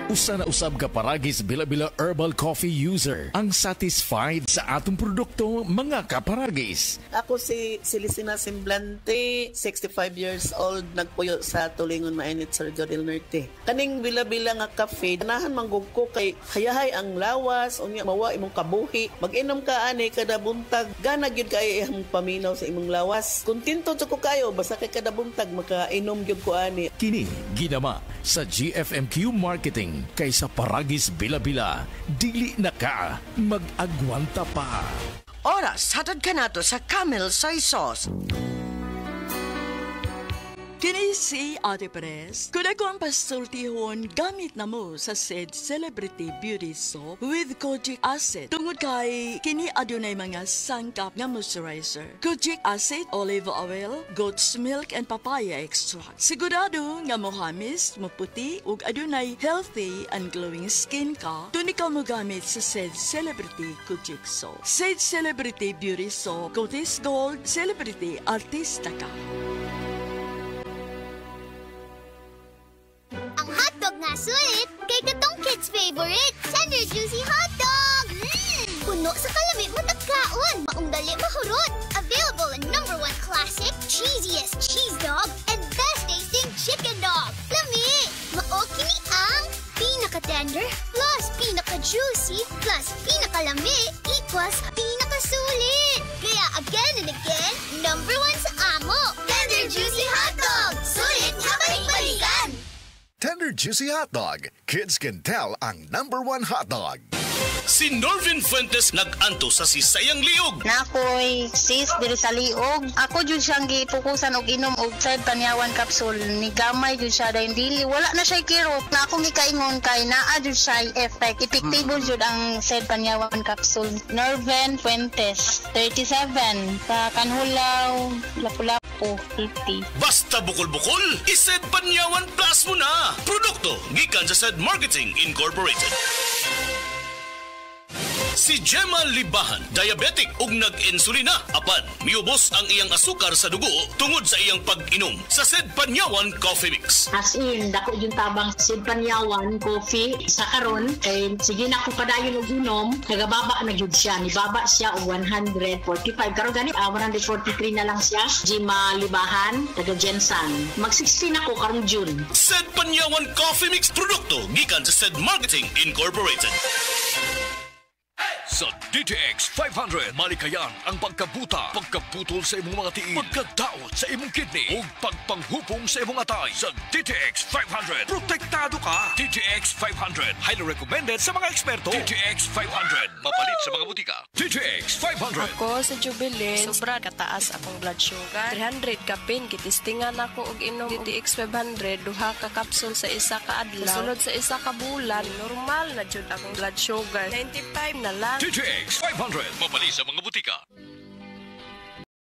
Usa na usab ka paragis bila-bila herbal coffee user ang satisfied sa atong produkto, mga kaparagis. Ako si Celestina Semblante, 65 years old, nagpuyo sa Tulingon Mainit, Surigao del Norte. Kaning bila-bila nga kafe, ganahan manggug ko kay hayahay ang lawas, unya mawa imong kabuhi. Mag-inom ka ani kada buntag, gana gyud kay imong paminaw sa imong lawas. Kontento jud ko kayo basta kay kada buntag makainom gyud ko ani. Kini ginama sa GFMQ Marketing kaysa paragis bila-bila, dili na ka mag-agwanta pa. Oras, hatad ka nato sa Camel Soy Sauce. Kini si Ate Perez. Kung ako ang pasultihon, gamit na mo sa said Celebrity Beauty Soap with Kojic Acid. Tungod kay kini adunay mga sangkap nga moisturizer. Kojic Acid, olive oil, goat's milk, and papaya extract. Sigurado nga mohamis, maputi, ug adunay healthy and glowing skin ka, tuni ka mo gamit sa said Celebrity Kojic Soap. Said Celebrity Beauty Soap, Cotis Gold, Celebrity Artista ka. Sulit kay katong kids' favorite, tender juicy hotdog! Puno sa kalamit mo tagkaon, maong dali mahurot. Available in #1 classic, cheesiest cheese dog, and best tasting chicken dog. Lami! Mao kini ang pinaka-tender plus pinaka-juicy plus pinaka-lami equals pinaka-sulit. Kaya again and again, #1 sa amo, tender juicy hotdog! Sulit nga balik-balikan! Tender Juicy Hotdog. Kids can tell ang #1 hotdog. Si Norvin Fuentes nag-anto sa sisayang liog. Nakoy sis diri sa liog. Ako jud siyang gipukusan og inom og side panyawan capsule. Ni gamay jud siya dahil dili wala na siya kirot. Na akong gikaingon kay naa jud siya effect. Effective jud ang side panyawan capsule. Norvin Fuentes, 37, sa Kanhulaw, Lapu-Lapu, City. Basta bukol-bukol, ised Panyawan Plus mo na. Produkto gikan sa Said Marketing Incorporated. Si Gemma Libahan, diabetic ug nag-insulina. Apan, miubos ang iyang asukar sa dugo tungod sa iyang pag-inom sa Said Panyawan Coffee Mix. As in, dako yung tabang Said Panyawan Coffee sa karon kay sige na ko padayon og inom, nagababa na gyud siya. Nibaba siya og 145. Karon gani 143 na lang siya. Gemma Libahan, taga Jensan. Mag-16 ako karong June. Said Panyawan Coffee Mix produkto gikan sa Said Marketing Incorporated. Sa DTX 500, malikayan ang pagkabuta, pagkaputol sa imong mga tiil, pagkadaot sa imong kidney, ug pagpanghupong sa imong atay. Sa DTX 500, protektado ka. DTX 500, highly recommended sa mga eksperto. DTX 500, mapalit sa mga butika. DTX 500. Ako sa Jubilee, sobra kataas akong blood sugar. 300 kapin, kitistingan ako og inom DTX 500, duha ka kapsul sa isa ka adlaw. Sunod sa isa ka bulan, normal na jud akong blood sugar. 95 na lang. DTX 500, mapalit sa mga butika.